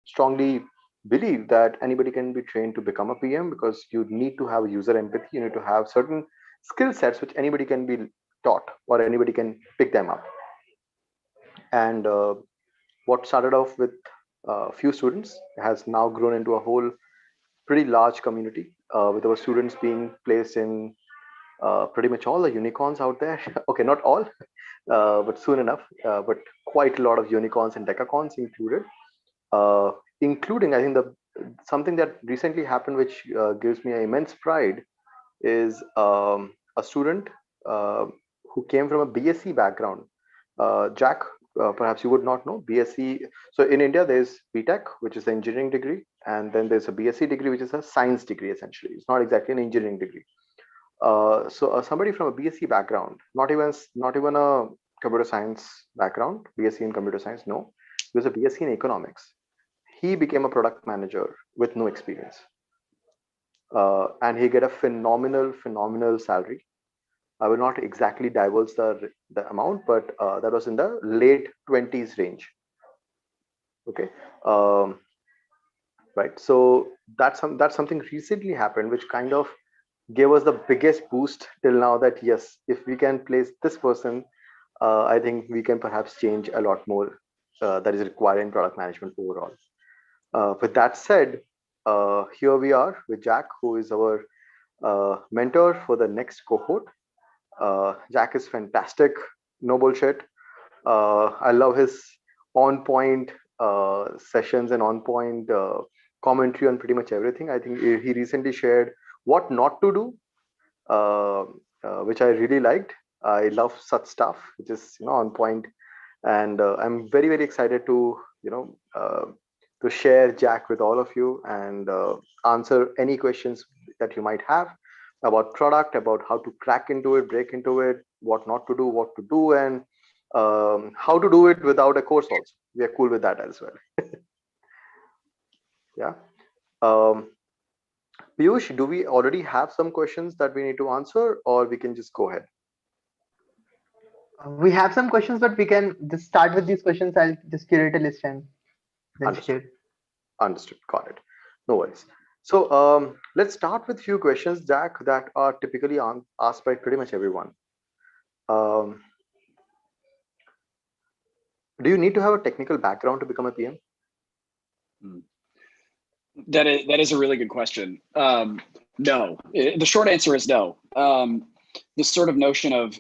strongly believe that anybody can be trained to become a PM, because you need to have user empathy. You need to have certain skill sets which anybody can be taught, or anybody can pick them up. And what started off with a few students has now grown into a whole pretty large community, with our students being placed in pretty much all the unicorns out there. Okay, not all, but soon enough. But quite a lot of unicorns and decacons included, uh, including, I think, the something that recently happened, which gives me immense pride, is a student uh, who came from a BSc background. Jack, perhaps you would not know BSc. So in India, there's BTech, which is the engineering degree, and then there's a BSc degree, which is a science degree. Essentially, it's not exactly an engineering degree. So somebody from a BSc background, not even a computer science background, BSc in computer science, no, he was a BSc in economics. He became a product manager with no experience, and he get a phenomenal salary. I will not exactly divulge the amount, but that was in the late 20s range. Okay, um, right. So that's something recently happened, which kind of gave us the biggest boost till now. That yes, if we can place this person, I think we can perhaps change a lot more that is required in product management overall. With that said, here we are with Jack, who is our mentor for the next cohort. Jack is fantastic, no bullshit. I love his on point sessions and on point commentary on pretty much everything. I think he recently shared what not to do, uh, which I really liked. I love such stuff, which is on point, and I'm very excited to to share Jack with all of you, and answer any questions that you might have about product, about how to crack into it, break into it, what not to do, what to do, and how to do it without a course. Also, we are cool with that as well. Yeah. Um, Piyush, do we already have some questions that we need to answer, or we can just go ahead? We have some questions, but we can just start with these questions. I'll just curate a list and then Understood. share. Understood. Got it. No worries. So let's start with few questions, Jack, that are typically asked by pretty much everyone. Um, do you need to have a technical background to become a PM? Hmm. That is a really good question. No, the short answer is no. This sort of notion of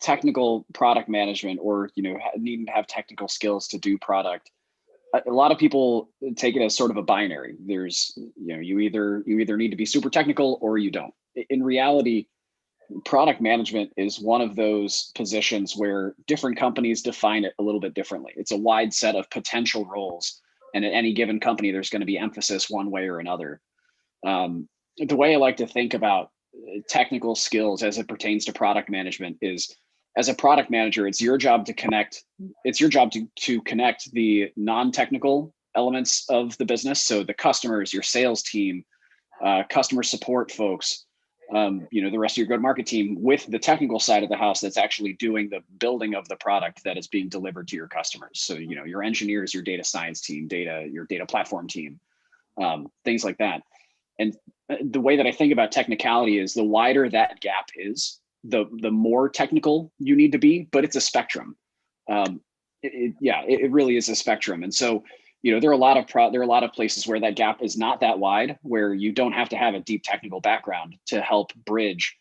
technical product management, or needing to have technical skills to do product. A lot of people take it as sort of a binary. There's you either need to be super technical or you don't. In reality, product management is one of those positions where different companies define it a little bit differently. It's a wide set of potential roles, and at any given company, there's going to be emphasis one way or another. The way I like to think about technical skills as it pertains to product management is, as a product manager, it's your job to connect. It's your job to connect the non-technical elements of the business. So the customers, your sales team, customer support folks, the rest of your go-to-market team, with the technical side of the house that's actually doing the building of the product that is being delivered to your customers. So your engineers, your data science team, your data platform team, things like that. And the way that I think about technicality is, the wider that gap is, the more technical you need to be. But it's a spectrum. It really is a spectrum. And so there are a lot of places where that gap is not that wide, where you don't have to have a deep technical background to help bridge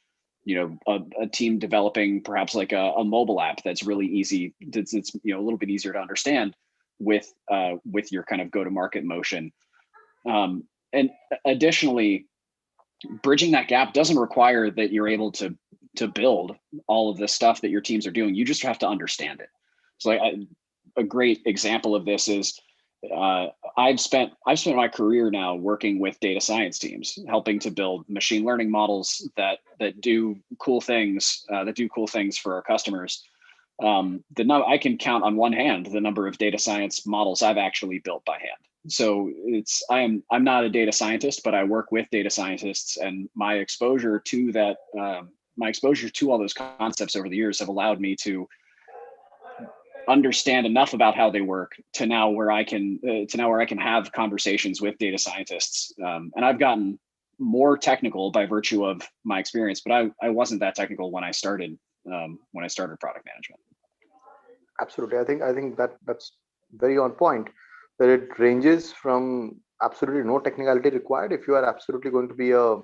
a team developing perhaps like a mobile app that's really easy. It's a little bit easier to understand with your kind of go-to-market motion. And additionally, bridging that gap doesn't require that you're able to build all of the stuff that your teams are doing. You just have to understand it. So a great example of this is, I've spent my career now working with data science teams, helping to build machine learning models that do cool things for our customers. I can count on one hand the number of data science models I've actually built by hand. So I'm not a data scientist, but I work with data scientists, and my exposure to all those concepts over the years have allowed me to understand enough about how they work to now where I can have conversations with data scientists. And I've gotten more technical by virtue of my experience, but I wasn't that technical when I started product management. Absolutely. I think that's very on point. That it ranges from absolutely no technicality required if you are absolutely going to be a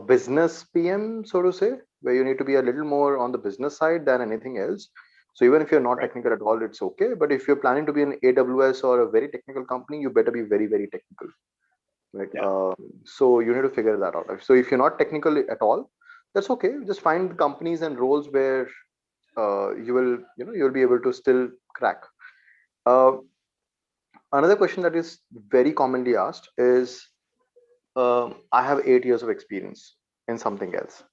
business PM, so to say, where you need to be a little more on the business side than anything else. So even if you're not Right. technical at all, it's okay. But if you're planning to be an AWS or a very technical company, you better be very, very technical, right? Yeah. So you need to figure that out. So if you're not technical at all, that's okay. Just find companies and roles where you'll be able to still crack. Uh, Another question that is very commonly asked is, I have 8 years of experience in something else.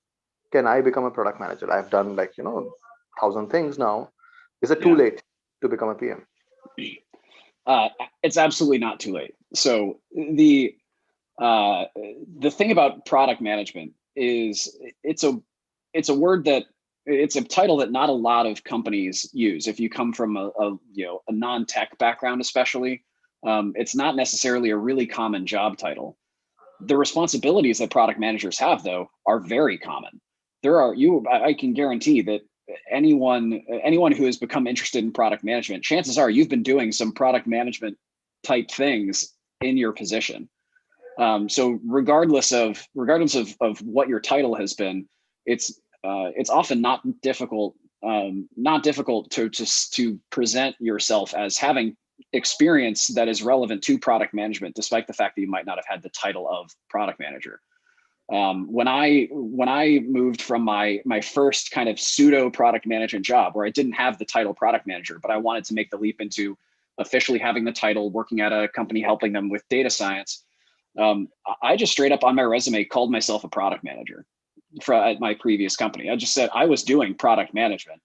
Can I become a product manager? I've done 1,000 things now. Is it too Yeah. late to become a PM? It's absolutely not too late. So the thing about product management is it's a word that it's a title that not a lot of companies use. If you come from a non-tech background, especially, it's not necessarily a really common job title. The responsibilities that product managers have, though, are very common. I can guarantee that anyone who has become interested in product management, chances are you've been doing some product management type things in your position. So regardless of what your title has been, it's often not difficult to present yourself as having experience that is relevant to product management, despite the fact that you might not have had the title of product manager. When I moved from my first kind of pseudo product management job, where I didn't have the title product manager, but I wanted to make the leap into officially having the title, working at a company helping them with data science, I just straight up on my resume called myself a product manager at my previous company. I just said I was doing product management.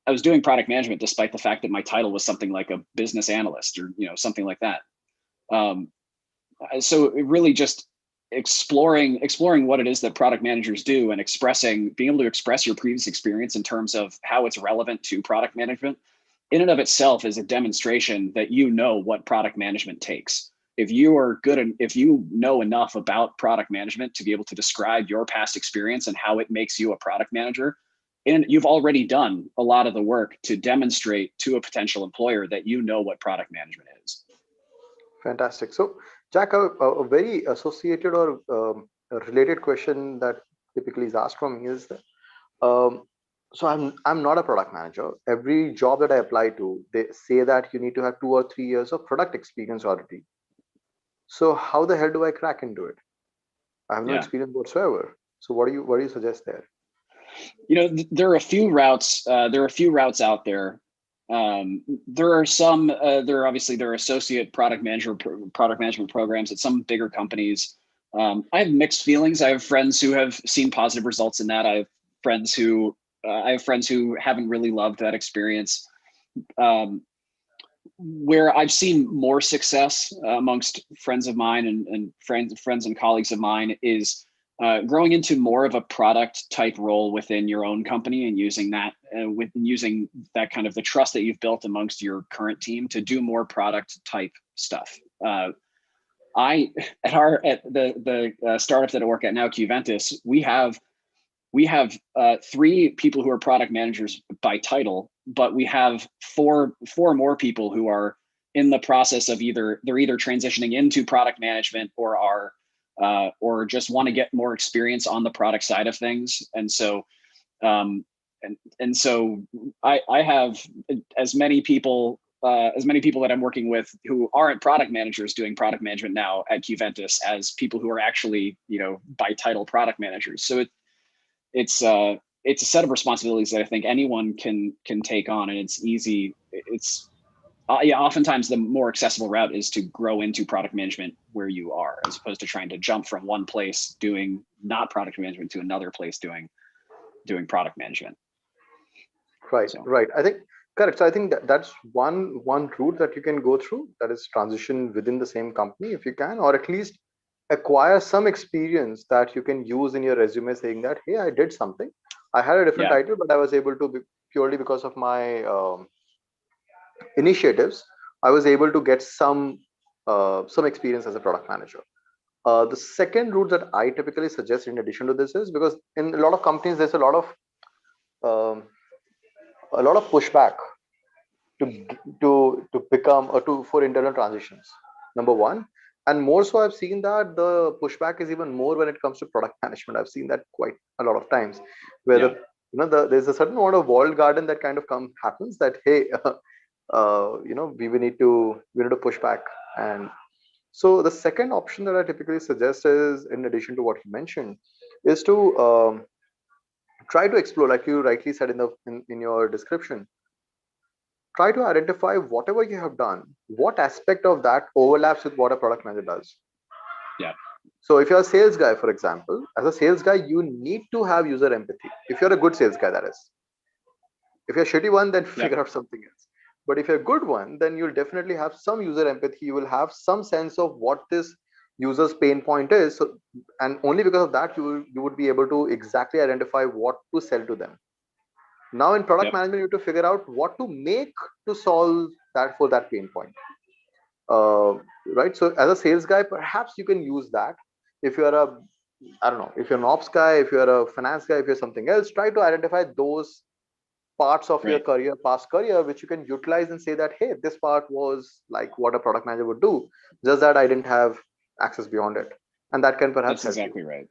I was doing product management despite the fact that my title was something like a business analyst or something like that. So it really just exploring what it is that product managers do and being able to express your previous experience in terms of how it's relevant to product management in and of itself is a demonstration that you know what product management takes. If you know enough about product management to be able to describe your past experience and how it makes you a product manager, and you've already done a lot of the work to demonstrate to a potential employer that you know what product management is. Fantastic. So, Jack, a very associated or a related question that typically is asked from me is that, so I'm not a product manager. Every job that I apply to, they say that you need to have 2 or 3 years of product experience already. So how the hell do I crack into it? I have no Yeah. experience whatsoever. So what do you suggest there? There are a few routes. There are a few routes out there. There are some. There are associate product management programs at some bigger companies. I have mixed feelings. I have friends who have seen positive results in that. I have friends who haven't really loved that experience. Where I've seen more success amongst friends of mine and friends and colleagues of mine is growing into more of a product type role within your own company and using that kind of the trust that you've built amongst your current team to do more product type stuff. At the startup that I work at now, Qventus, we have 3 people who are product managers by title, but we have four more people who are in the process of either transitioning into product management or just want to get more experience on the product side of things. And so I have as many people that I'm working with who aren't product managers doing product management now at Qventus as people who are actually, by title product managers. So it's a set of responsibilities that I think anyone can take on, and it's easy. Oftentimes the more accessible route is to grow into product management where you are, as opposed to trying to jump from one place doing not product management to another place doing product management. Right. I think correct. So I think that's one route that you can go through, that is transition within the same company if you can, or at least acquire some experience that you can use in your resume saying that, hey, I did something. I had a different title, but I was able to purely because of my initiatives, I was able to get some experience as a product manager. The second route that I typically suggest in addition to this is because in a lot of companies there's um, a lot of pushback to to become or to for internal transitions. Number one, and more so, I've seen that the pushback is even more when it comes to product management. I've seen that quite a lot of times, where Yeah. there's a certain amount of walled garden that kind of happens that hey, we need to push back. And so the second option that I typically suggest is, in addition to what you mentioned, is to try to explore, like you rightly said in your description, try to identify whatever you have done, what aspect of that overlaps with what a product manager does. Yeah. So if you're a sales guy, for example, as a sales guy, you need to have user empathy. If you're a good sales guy, that is. If you're a shitty one, then Yeah. figure out something else. But if you're a good one, then you'll definitely have some user empathy. You will have some sense of what this user's pain point is. So, and only because of that, you would be able to exactly identify what to sell to them. Now in product Yep. management, you have to figure out what to make to solve that for that pain point. Right. So as a sales guy, perhaps you can use that. If you're a, I don't know, if you're an ops guy, if you're a finance guy, if you're something else, try to identify those parts of your Right. career, past career, which you can utilize and say that, hey, this part was like what a product manager would do, just that I didn't have access beyond it. And that can perhaps That's help you. exactly right.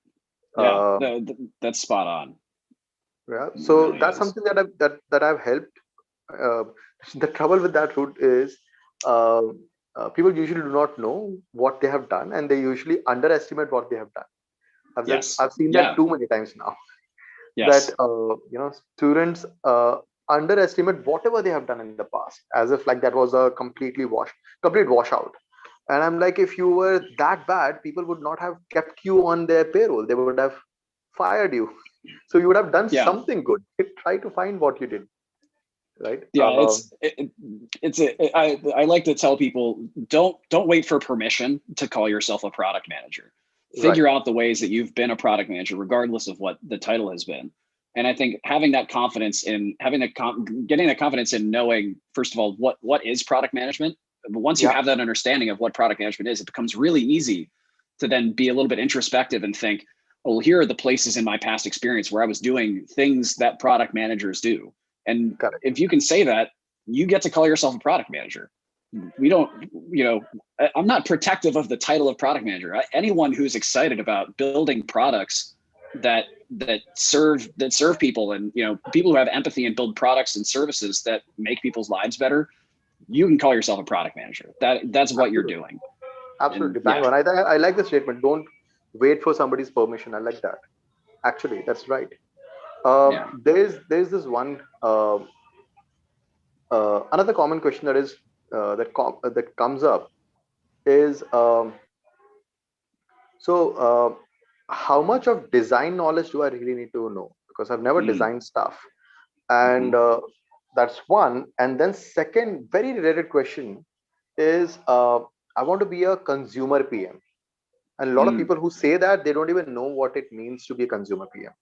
Yeah. That's spot on. Yeah. It So really that's is. something that I've helped. Uh, the trouble with that route is uh, people usually do not know what they have done, and they usually underestimate what they have done. Yes. I've seen that Yeah. too many times now. That Yes. students underestimate whatever they have done in the past, as if like that was a complete washout. And I'm like, if you were that bad, people would not have kept you on their payroll. They would have fired you. So you would have done Yeah. something good. Try to find what you did, right? Yeah. I like to tell people, don't wait for permission to call yourself a product manager. Right. Figure out the ways that you've been a product manager, regardless of what the title has been. And I think having that confidence in getting that confidence in knowing, first of all, what is product management. But once you Yeah. have that understanding of what product management is, it becomes really easy to then be a little bit introspective and think, oh, well, here are the places in my past experience where I was doing things that product managers do. And Correct. if you can say that, you get to call yourself a product manager. We don't, I'm not protective of the title of product manager. Anyone who's excited about building products that serve people, and people who have empathy and build products and services that make people's lives better, you can call yourself a product manager. That's what you're Absolutely. doing. And Absolutely. Bang yeah, on. I like the statement. Don't wait for somebody's permission. I like that. Actually, that's right. yeah. There's this one another common question that is that comes up is how much of design knowledge do I really need to know? Because I've never Mm, designed stuff, mhm. and that's one. And then second, very related question is I want to be a consumer PM, and a lot of Mm, people who say that they don't even know what it means to be a consumer PM.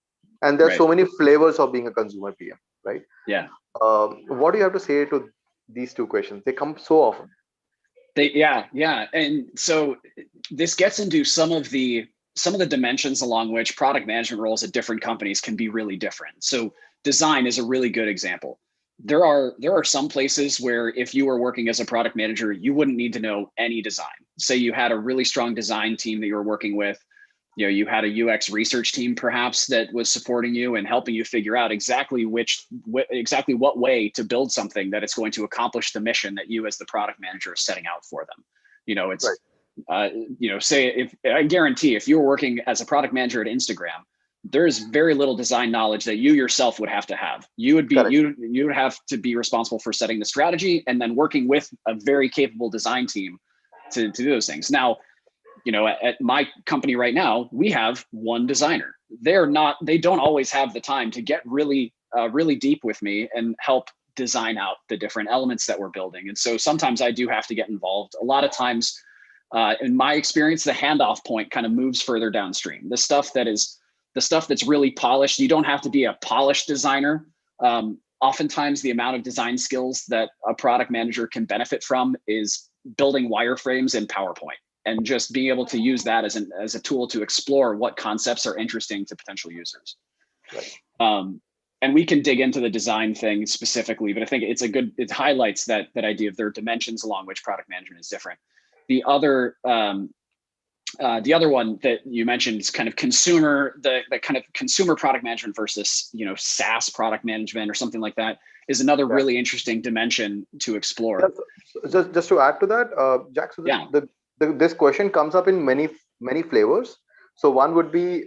And there's right. so many flavors of being a consumer PM, right? Yeah. What do you have to say to these two questions? They come so often. Yeah. And so this gets into some of the dimensions along which product management roles at different companies can be really different. So design is a really good example. There are some places where if you were working as a product manager, you wouldn't need to know any design. Say you had a really strong design team that you were working with, you had a UX research team perhaps that was supporting you and helping you figure out exactly exactly what way to build something that it's going to accomplish the mission that you as the product manager is setting out for them. Right. It's say, if I guarantee if you were working as a product manager at Instagram, there's very little design knowledge that you yourself would have to have. Correct. You would have to be responsible for setting the strategy and then working with a very capable design team to do those things. Now, at my company right now, we have one designer. They don't always have the time to get really deep with me and help design out the different elements that we're building. And so sometimes I do have to get involved. A lot of times, in my experience, the handoff point kind of moves further downstream. The stuff that's really polished, you don't have to be a polished designer. oftentimes the amount of design skills that a product manager can benefit from is building wireframes in PowerPoint and just being able to use that as a tool to explore what concepts are interesting to potential users. Right. And we can dig into the design thing specifically, but I think it highlights that idea of their dimensions along which product management is different. The other one that you mentioned is kind of the kind of consumer product management versus, SaaS product management or something like that is another really interesting dimension to explore. Just to add to that, Jack, so this question comes up in many flavors. So one would be,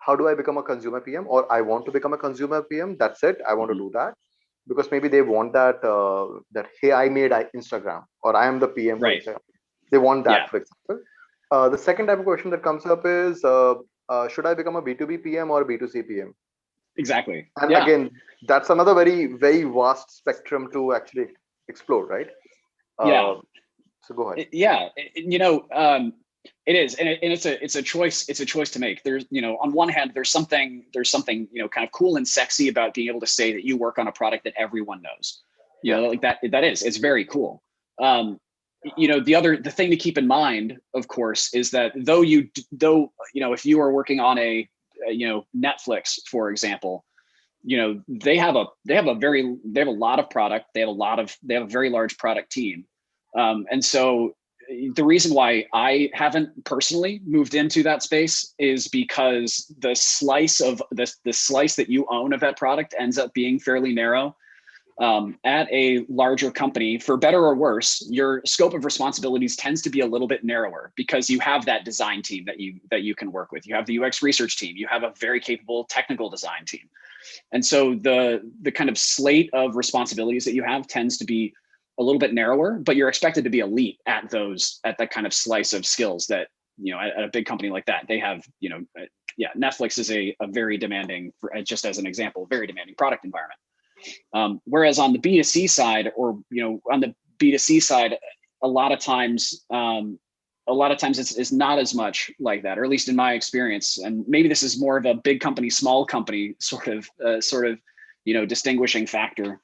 how do I become a consumer PM, or I want to become a consumer PM? That's it. I want to do that because maybe they want that hey, I made Instagram, or I am the PM. Right. They want that, for example. The second type of question that comes up is, should I become a B2B PM or a B2C PM? Exactly. And again, that's another very, very vast spectrum to actually explore, right? So go ahead. It is, and it's a choice. It's a choice to make. There's, on one hand, there's something, kind of cool and sexy about being able to say that you work on a product that everyone knows. Like that. It's very cool. The thing to keep in mind, of course, is that if you are working on a Netflix, for example, they have a lot of product. They have a very large product team, and so the reason why I haven't personally moved into that space is because the slice that you own of that product ends up being fairly narrow. At a larger company, for better or worse, your scope of responsibilities tends to be a little bit narrower because you have that design team that you can work with. You have the UX research team. You have a very capable technical design team. And so the kind of slate of responsibilities that you have tends to be a little bit narrower, but you're expected to be elite at that kind of slice of skills that, at a big company like that, they have, Netflix is a very demanding, just as an example, very demanding product environment. Whereas on the B2C side, or, on the B2C side, a lot of times it's not as much like that, or at least in my experience. And maybe this is more of a big company, small company sort of, distinguishing factor.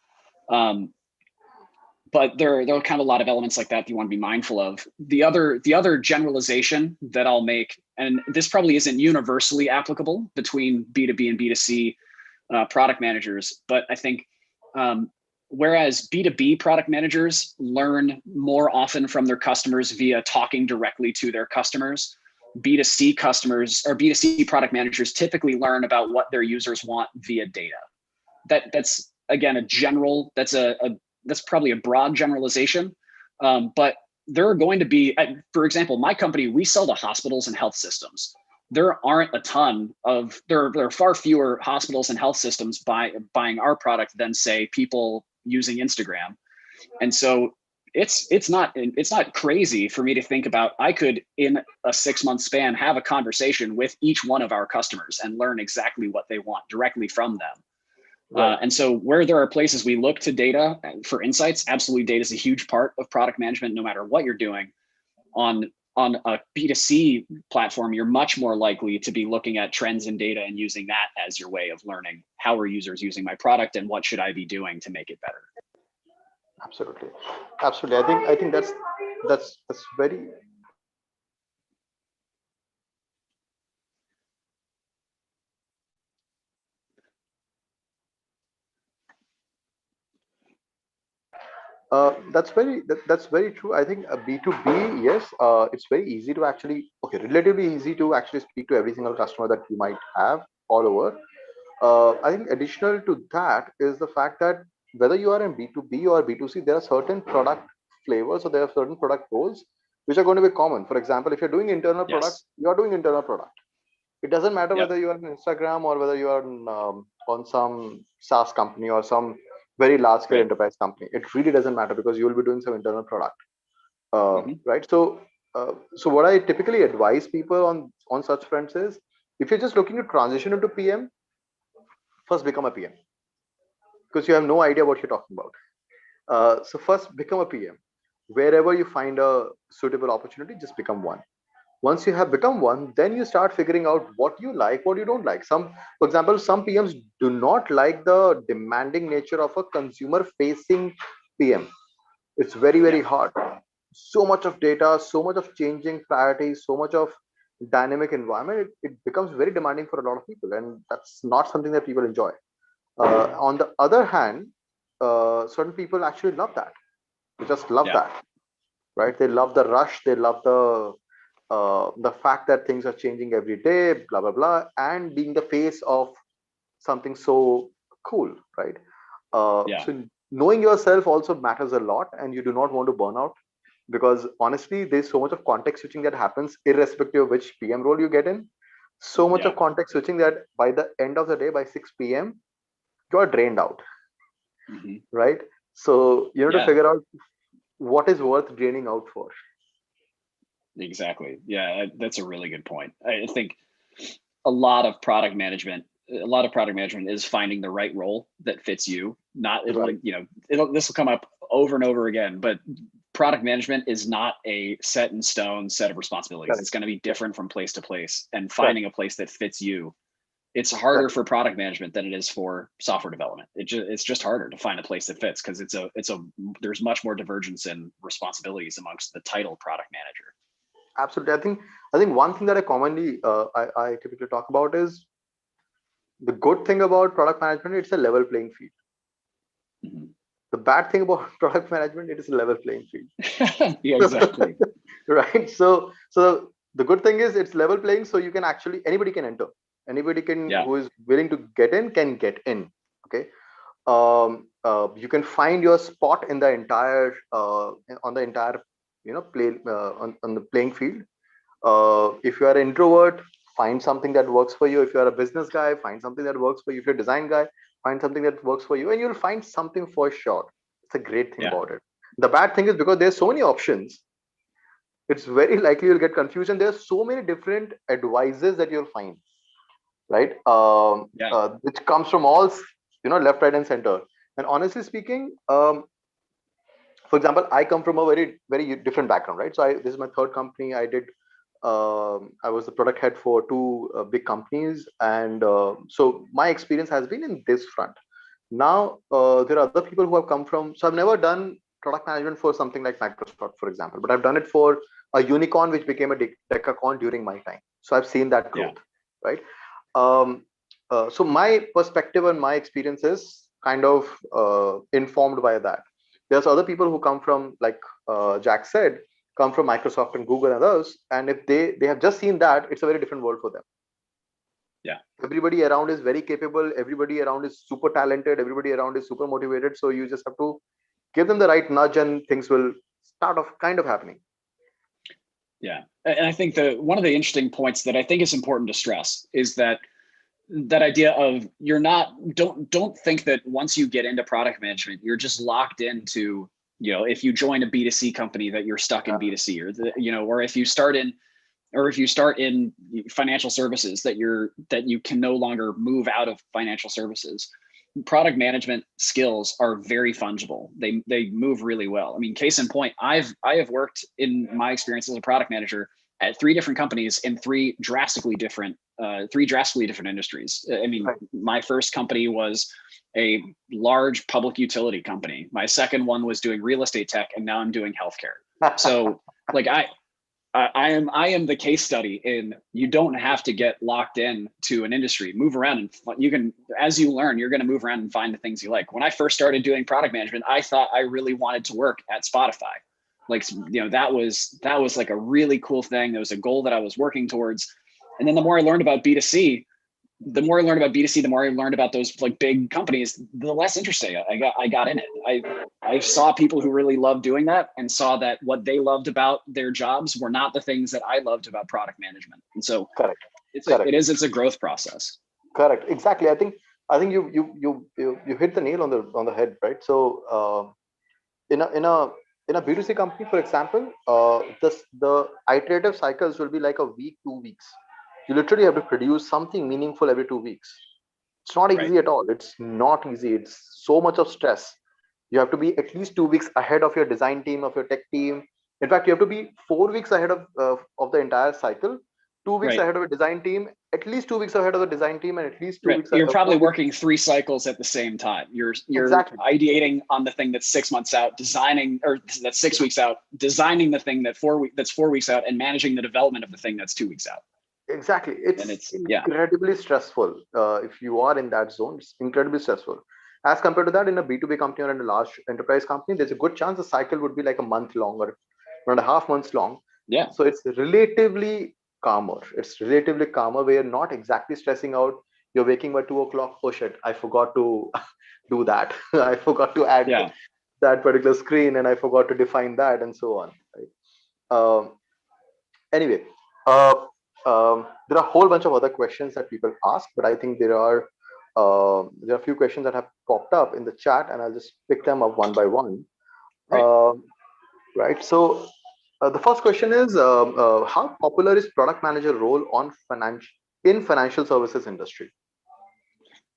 But there are kind of a lot of elements like that you want to be mindful of. The other generalization that I'll make, and this probably isn't universally applicable between B2B and B2C product managers, but I think whereas B2B product managers learn more often from their customers via talking directly to their customers, B2C customers or B2C product managers typically learn about what their users want via data. That's again that's probably a broad generalization, but there are going to be, for example, my company, we sell to hospitals and health systems. There aren't there are far fewer hospitals and health systems buying our product than, say, people using Instagram. And so it's not crazy for me to think about, I could, in a 6-month span, have a conversation with each one of our customers and learn exactly what they want directly from them. Right. And so where there are places we look to data for insights, absolutely data is a huge part of product management, no matter what you're doing. On a B2C platform, you're much more likely to be looking at trends in data and using that as your way of learning how are users using my product and what should I be doing to make it better. Absolutely. I think that's very. That's very true. I think a B2B, yes, it's very easy to actually, relatively easy to actually speak to every single customer that you might have all over. I think additional to that is the fact that whether you are in B2B or B2C, there are certain product flavors, or there are certain product roles which are going to be common. For example, if you're doing internal product, you are doing internal product. It doesn't matter whether you are on Instagram or whether you are on some SaaS company or some very large scale enterprise company. It really doesn't matter because you will be doing some internal product, right? So what I typically advise people on such fronts is, if you're just looking to transition into PM, first become a PM, because you have no idea what you're talking about. So first become a PM. Wherever you find a suitable opportunity, just become one. Once you have become one, then you start figuring out what you like, what you don't like. For example, some PMs do not like the demanding nature of a consumer facing PM. It's very, Yeah. very hard. So much of data, so much of changing priorities, so much of dynamic environment, it becomes very demanding for a lot of people, and that's not something that people enjoy. On the other hand, certain people actually love that. They just love Yeah. that, right? They love the rush, they love the fact that things are changing every day, blah blah blah, and being the face of something so cool, right? Yeah. So knowing yourself also matters a lot, and you do not want to burn out, because honestly, there's so much of context switching that happens irrespective of which PM role you get in. So much Yeah. of context switching that by the end of the day, by 6 p.m., you're drained out, Hmm. right? So you need to Yeah. figure out what is worth draining out for. Exactly. Yeah, that's a really good point. I think a lot of product management, is finding the right role that fits you. Not it'll Right. this will come up over and over again, but product management is not a set in stone set of responsibilities. Correct. It's going to be different from place to place, and Correct. finding a place that fits you. It's harder Correct. for product management than it is for software development. It's just harder to find a place that fits because there's much more divergence in responsibilities amongst the title product manager. Absolutely. I think one thing that I commonly I typically talk about is the good thing about product management. It's a level playing field. Mhm. The bad thing about product management, it is a level playing field. Yeah, exactly. Right. So the good thing is it's level playing, so you can actually anybody can enter. Anybody can Yeah. who is willing to get in can get in. Okay. You can find your spot in the entire on the entire play on the playing field. If you are an introvert, find something that works for you. If you are a business guy, find something that works for you. If you're a design guy, find something that works for you, and you'll find something for sure. It's a great thing Yeah. about it. The bad thing is because there's so many options, it's very likely you'll get confusion. There's so many different advices that you'll find, right? Yeah. Which comes from all left, right, and center. And honestly speaking, for example, I come from a very very different background, right? So this is my third company. I was the product head for two big companies, and so my experience has been in this front. Now there are other people who have come from. So I've never done product management for something like Microsoft, for example, but I've done it for a unicorn which became a decacorn during my time. So I've seen that Yeah. growth, right? So my perspective and my experience is kind of informed by that. There's other people who come from, like Jack said, come from Microsoft and Google and others, and if they have just seen that, it's a very different world for them. Yeah. Everybody around is very capable, everybody around is super talented, everybody around is super motivated, so you just have to give them the right nudge and things will start off kind of happening. Yeah. And I think one of the interesting points that I think is important to stress is that idea of don't think that once you get into product management, you're just locked into, if you join a B2C company that you're stuck in B2C, or if you start in financial services that you can no longer move out of financial services. Product management skills are very fungible. They move really well. I mean, case in point, I have worked in my experience as a product manager at three different companies in three drastically different industries. I mean, Right. my first company was a large public utility company. My second one was doing real estate tech, and now I'm doing healthcare. So like I am the case study in you don't have to get locked in to an industry. Move around, and you can, as you learn, you're going to move around and find the things you like. When I first started doing product management, I thought I really wanted to work at Spotify. Like, that was like a really cool thing. There was a goal that I was working towards. And then the more I learned about B2C, the more I learned about those like big companies, the less interesting I got in it. I saw people who really loved doing that and saw that what they loved about their jobs were not the things that I loved about product management. And so Correct. it's a growth process. Correct. Exactly. I think you hit the nail on the head, right? So in a B2C company, for example, the iterative cycles will be like a week, 2 weeks. You literally have to produce something meaningful every 2 weeks. It's not Right. easy at all. It's not easy. It's so much of stress. You have to be at least 2 weeks ahead of your design team, of your tech team. In fact, you have to be 4 weeks ahead of the entire cycle, 2 weeks Right. ahead of a design team, at least 2 weeks ahead of the design team, and at least two Right. weeks, You're probably 4 weeks. working 3 cycles at the same time. You're Exactly. ideating on the thing that's 6 months out, designing, or that's 6 weeks out, designing the thing that's 4 weeks out, and managing the development of the thing that's 2 weeks out. Exactly. And It's incredibly stressful. If you are in that zone, it's incredibly stressful. As compared to that, in a B2B company or in a large enterprise company, there's a good chance the cycle would be like a month long or 1.5 months long. Yeah. So it's relatively calmer. It's relatively calmer where you're not exactly stressing out. You're waking by 2 o'clock. Oh shit, I forgot to do that. I forgot to add Yeah. that particular screen and I forgot to define that and so on. Right. Anyway, uh, there are a whole bunch of other questions that people ask, but I think there are a few questions that have popped up in the chat, and I'll just pick them up one by one. Right. Right. So the first question is, how popular is product manager role on financial services industry?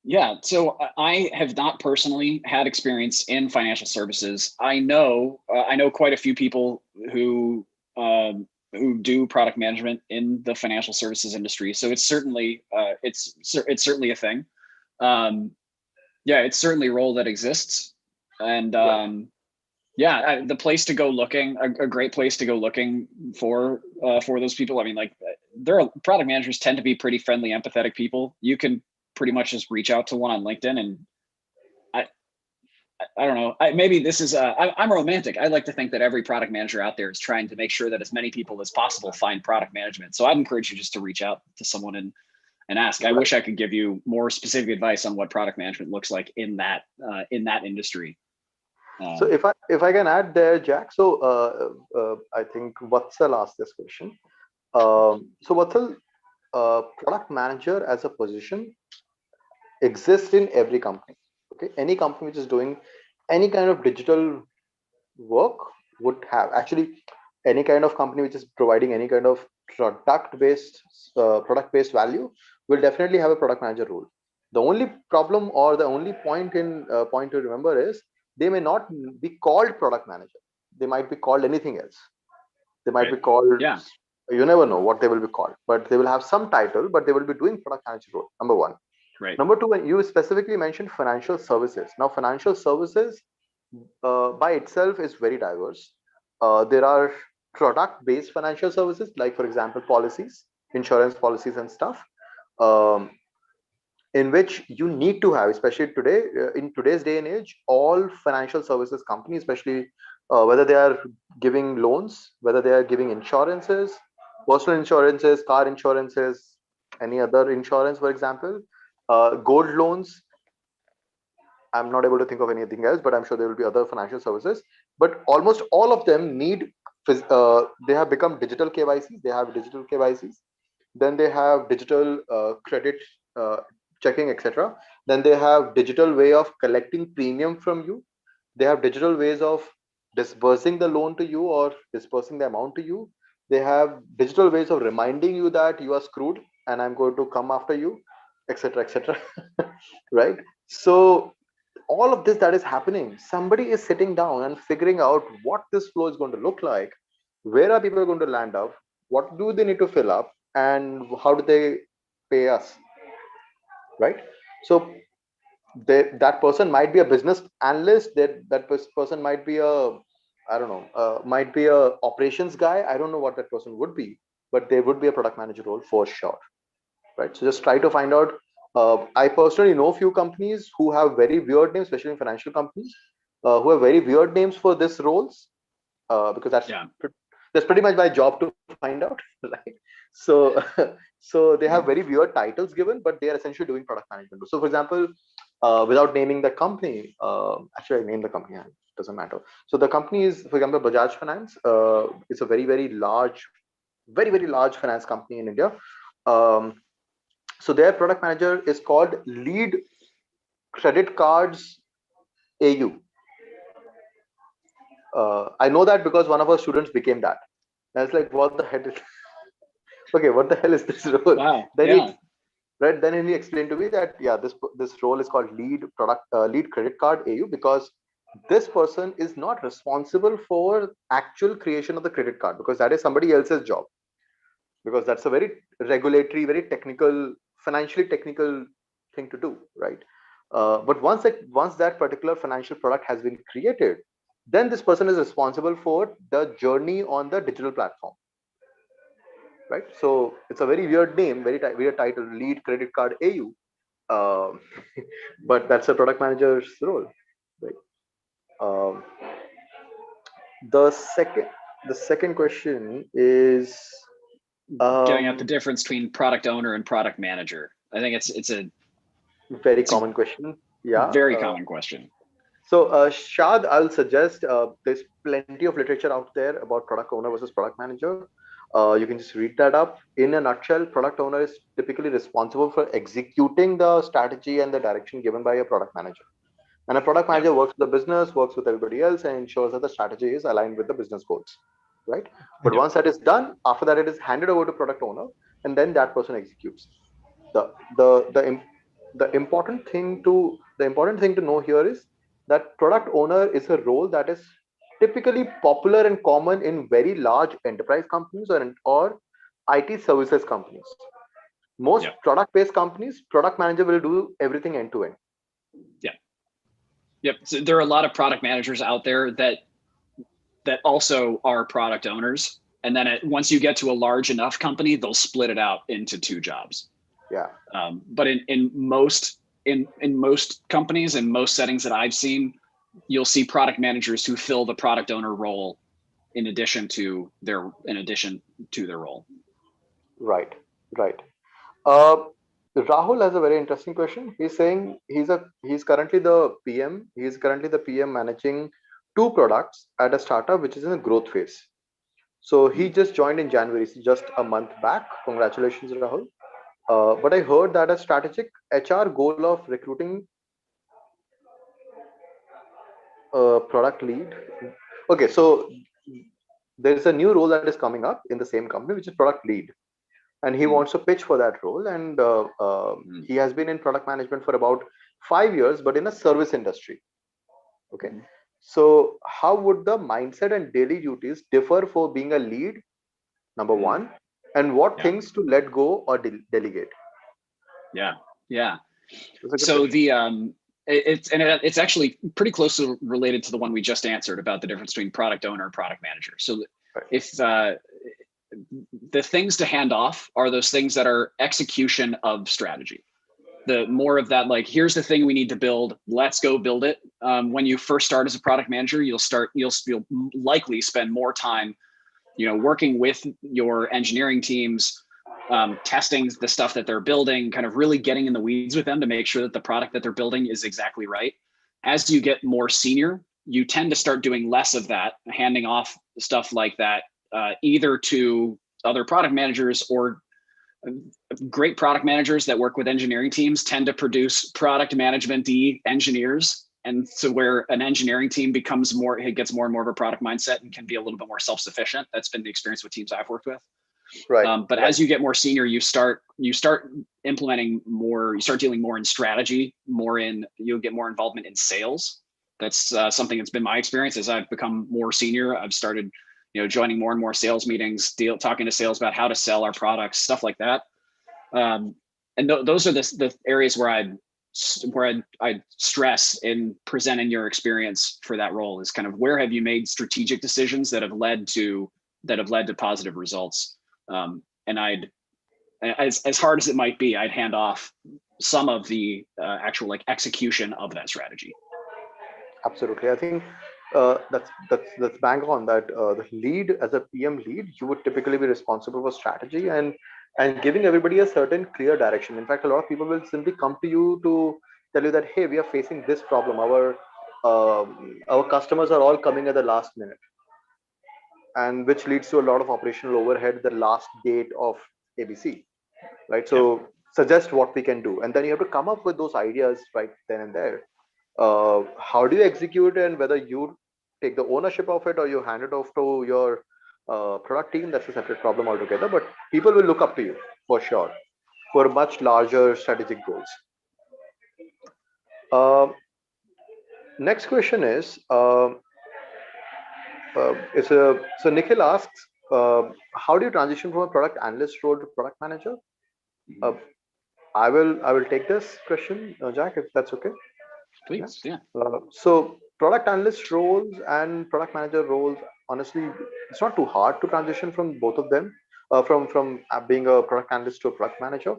Yeah, so I have not personally had experience in financial services. I know quite a few people who do product management in the financial services industry. So it's certainly it's certainly a thing. Yeah, it's certainly a role that exists, and yeah, the place to go looking, a great place to go looking for those people. I mean, like, product managers tend to be pretty friendly, empathetic people. You can pretty much just reach out to one on LinkedIn, and I don't know. Maybe this is I'm romantic. I like to think that every product manager out there is trying to make sure that as many people as possible find product management. So I'd encourage you just to reach out to someone and ask. I wish I could give you more specific advice on what product management looks like in that industry. So if I can add there, Jack. So I think Vatsal asked this question. So Vatsal, product manager as a position exists in every company. Okay, any company which is doing any kind of digital work would have, actually, any kind of company which is providing any kind of product based value will definitely have a product manager role. The only problem or the only point to remember is they may not be called product manager. They might be called anything else. They might be called, you never know what they will be called, but they will have some title, but they will be doing product manager role, number one. Right. Number two, you specifically mentioned financial services. Now, financial services by itself is very diverse. There are product-based financial services, like for example, policies, insurance policies, and stuff, in which you need to have, especially today, in today's day and age, all financial services companies, especially whether they are giving loans, whether they are giving insurances, personal insurances, car insurances, any other insurance, for example, gold loans. I'm not able to think of anything else, but I'm sure there will be other financial services. But almost all of them they have become digital KYCs. They have digital KYCs. Then they have digital credit checking, etc. Then they have digital way of collecting premium from you. They have digital ways of disbursing the loan to you or disbursing the amount to you. They have digital ways of reminding you that you are screwed and I'm going to come after you, etc., etc. Right? So all of this that is happening, somebody is sitting down and figuring out what this flow is going to look like, where are people going to land up, what do they need to fill up, and how do they pay us, right? So that person might be a business analyst, that person might be a, I don't know, might be a operations guy. I don't know what that person would be, but there would be a product manager role for sure, right? So just try to find out. I personally know a few companies who have very weird names, especially in financial companies, who have very weird names for this roles, because that's pretty much my job to find out, right? So so they have very weird titles given, but they are essentially doing product management. So for example, without naming the company, actually I named the company, it doesn't matter. So the company is, for example, Bajaj Finance. It's a very large, very large finance company in India. So their product manager is called Lead Credit Cards AU. I know that because one of our students became that. And it's like, what the hell is okay, what the hell is this role? Wow. Then he explained to me that this role is called Lead Credit Card AU because this person is not responsible for actual creation of the credit card, because that is somebody else's job, because that's a very regulatory, very technical, financially technical thing to do, right? But once that particular financial product has been created, then this person is responsible for the journey on the digital platform, right? So it's a very weird name, weird title, lead credit card AU, um, but that's a product manager's role, right? Um, the second the second question is Getting at the um, difference between product owner and product manager. I think very it's a common question. Yeah. very common question. So, Shad, I'll suggest there's plenty of literature out there about product owner versus product manager. You can just read that up. In a nutshell, product owner is typically responsible for executing the strategy and the direction given by a product manager. And a product Yep. manager works with the business, works with everybody else, and ensures that the strategy is aligned with the business goals, right? But Yep. once that is done, after that, it is handed over to product owner, and then that person executes. The the the im- the important thing to know here is that product owner is a role that is typically popular and common in very large enterprise companies or IT services companies. Most Yep. product based companies, product manager will do everything end to end. Yep. Yep. So there are a lot of product managers out there that also are product owners. And then once you get to a large enough company, they'll split it out into two jobs. Yeah. But in most companies, in most settings that I've seen, you'll see product managers who fill the product owner role in addition to their role. Right. Right. Uh, Rahul has a very interesting question. He's saying he's currently the PM. He's currently the PM managing two products at a startup which is in a growth phase. So he just joined in January, so just a month back. Congratulations, Rahul. But I heard that a strategic HR goal of recruiting a product lead. Okay, so there's a new role that is coming up in the same company, which is product lead, and he wants to pitch for that role. And he has been in product management for about 5 years, but in a service industry. Okay, so how would the mindset and daily duties differ for being a lead? Number one, and what Yeah. things to let go or delegate? Yeah. Yeah. That's a good So question. it's actually pretty closely related to the one we just answered about the difference between product owner and product manager. So Right. if the things to hand off are those things that are execution of strategy. The more of that, like, here's the thing we need to build, let's go build it. When you first start as a product manager, you'll likely spend more time, working with your engineering teams, testing the stuff that they're building, kind of really getting in the weeds with them to make sure that the product that they're building is exactly right. As you get more senior, you tend to start doing less of that, handing off stuff like that, either to other product managers, or great product managers that work with engineering teams tend to produce product management engineers. And so where an engineering team it gets more and more of a product mindset and can be a little bit more self-sufficient. That's been the experience with teams I've worked with. Right. But right. as you get more senior, you start implementing more, you start dealing more in strategy, you'll get more involvement in sales. That's something that's been my experience. As I've become more senior, I've started, joining more and more sales meetings, talking to sales about how to sell our products, stuff like that. And those are the areas where I'd stress in presenting your experience for that role is kind of where have you made strategic decisions that have led to positive results. And as hard as it might be, I'd hand off some of the actual execution of that strategy. Absolutely. I think that's bang on that. The lead, as a PM lead, you would typically be responsible for strategy and giving everybody a certain clear direction. In fact, a lot of people will simply come to you to tell you that, hey, we are facing this problem. Our customers are all coming at the last minute, and which leads to a lot of operational overhead. The last date of ABC, right? So suggest what we can do, and then you have to come up with those ideas right then and there. How do you execute it, and whether you take the ownership of it or you hand it off to your product team, that's a separate problem altogether. But people will look up to you for sure for much larger strategic goals. Um Next question is, so Nikhil asks, how do you transition from a product analyst role to product manager? Uh, I will take this question, Jack, if that's okay. Please, yeah. So product analyst roles and product manager roles, honestly, it's not too hard to transition from both of them, from being a product analyst to a product manager.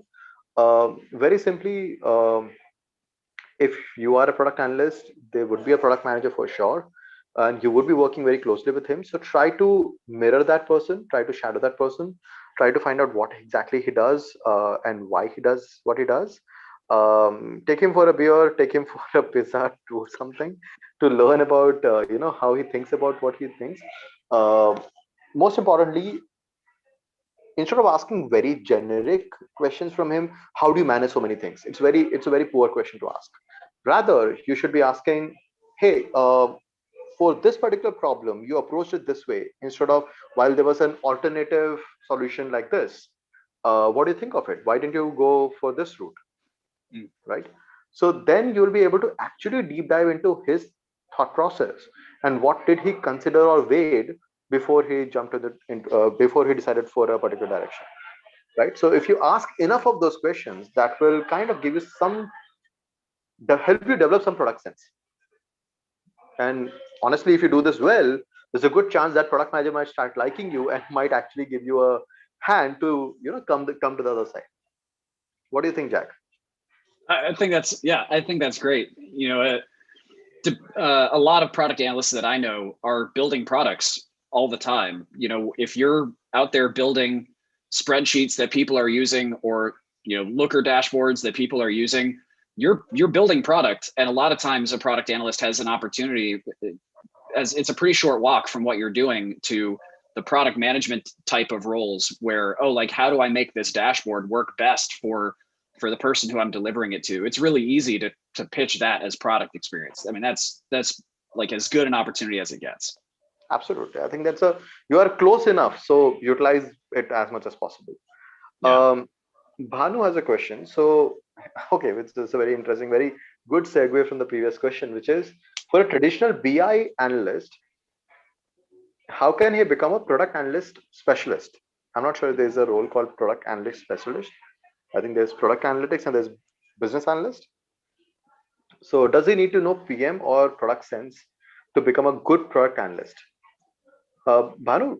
Very simply, if you are a product analyst, there would be a product manager for sure, and you would be working very closely with him. So try to mirror that person, try to shadow that person, try to find out what exactly he does, and why he does what he does. Take him for a beer, take him for a pizza, do something to learn about how he thinks about what he thinks. Uh, Most importantly, instead of asking very generic questions from him, how do you manage so many things, it's a very poor question to ask. Rather, you should be asking, hey, for this particular problem you approached it this way, instead of, while there was an alternative solution like this, what do you think of it, why didn't you go for this route? Mm. Right? So then you'll be able to actually deep dive into his thought process, and what did he consider or weighed before he jumped to before he decided for a particular direction. Right? So if you ask enough of those questions, that will kind of give you some, help you develop some product sense. And honestly, if you do this well, there's a good chance that product manager might start liking you and might actually give you a hand to come to the other side. What do you think, Jack? I think that's, yeah, I think that's great. A lot of product analysts that I know are building products all the time. If you're out there building spreadsheets that people are using, or Looker dashboards that people are using, you're building product. And a lot of times a product analyst has an opportunity, as it's a pretty short walk from what you're doing to the product management type of roles, where, oh, like, how do I make this dashboard work best for the person who I'm delivering it to? It's really easy to pitch that as product experience. I mean, that's like as good an opportunity as it gets. Absolutely. I think you are close enough, so utilize it as much as possible. Yeah. Bhanu has a question. So, okay, which is a very interesting, very good segue from the previous question, which is, for a traditional BI analyst, how can he become a product analyst specialist? I'm not sure if there's a role called product analyst specialist. I think there's product analytics and there's business analyst. So does he need to know PM or product sense to become a good product analyst? Bhanu,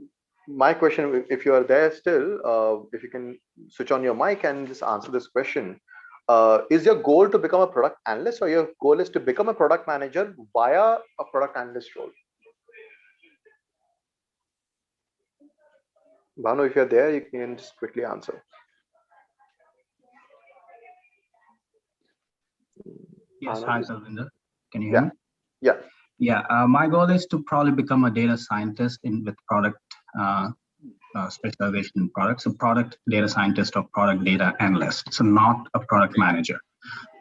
my question, if you are there still, if you can switch on your mic and just answer this question. Is your goal to become a product analyst, or your goal is to become a product manager via a product analyst role? Bhanu, if you're there, you can just quickly answer. Yes, hi, Sarvinder. Can you Yeah. hear me? Yeah. Yeah, my goal is to probably become a data scientist with product specialization in products, so product data scientist or product data analyst, so not a product manager.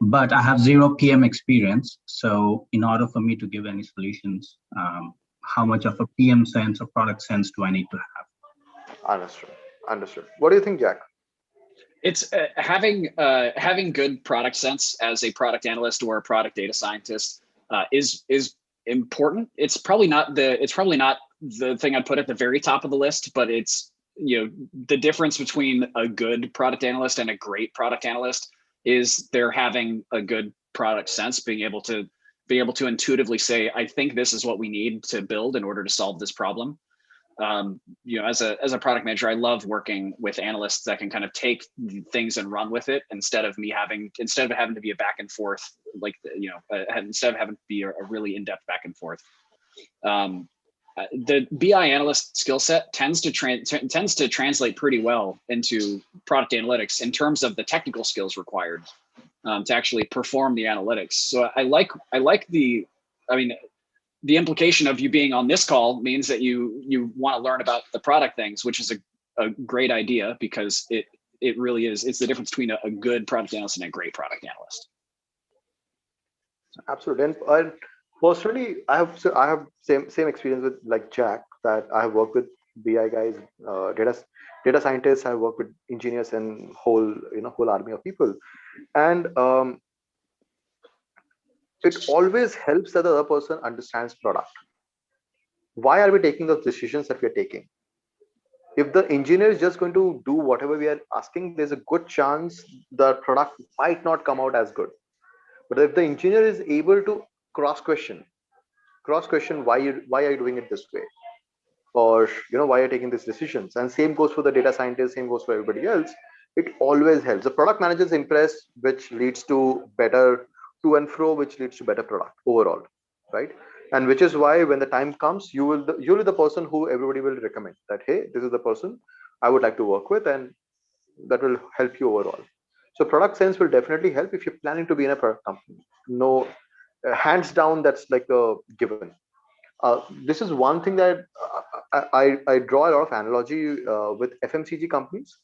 But I have 0 PM experience, so in order for me to give any solutions, how much of a PM sense or product sense do I need to have? Understood. What do you think, Jack? It's having good product sense as a product analyst or a product data scientist is important. It's probably not the thing I'd put at the very top of the list, but it's, the difference between a good product analyst and a great product analyst is they're having a good product sense, being able to intuitively say, I think this is what we need to build in order to solve this problem. As a product manager, I love working with analysts that can kind of take things and run with it, instead of having to be a back and forth, instead of having to be a really in-depth back and forth. The BI analyst skill set tends to translate pretty well into product analytics in terms of the technical skills required to actually perform the analytics. So I like the implication of you being on this call means that you want to learn about the product things, which is a great idea, because it really is. It's the difference between a good product analyst and a great product analyst. Absolutely. And personally, I have same experience with, like, Jack, that I have worked with BI guys, data scientists. I work with engineers and whole army of people. And it always helps that the other person understands product. Why are we taking those decisions that we're taking? If the engineer is just going to do whatever we are asking, there's a good chance the product might not come out as good. But if the engineer is able to cross question, why are you doing it this way, or why are you taking these decisions, and same goes for the data scientist, same goes for everybody else, it always helps. The product manager is impressed, which leads to better to and fro, which leads to better product overall, right? And which is why when the time comes, you'll be the person who everybody will recommend, that hey, this is the person I would like to work with, and that will help you overall. So product sense will definitely help if you're planning to be in a product company. No, hands down, that's like a given. This is one thing that I draw a lot of analogy with FMCG companies.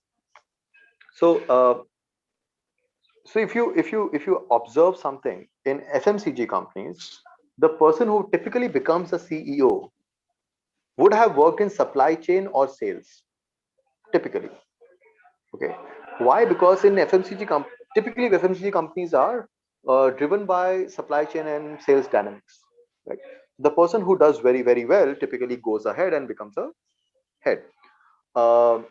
So if you observe something in FMCG companies, the person who typically becomes a CEO would have worked in supply chain or sales typically. Okay, why? Because in typically FMCG companies are driven by supply chain and sales dynamics. Right, the person who does very well typically goes ahead and becomes a head. Um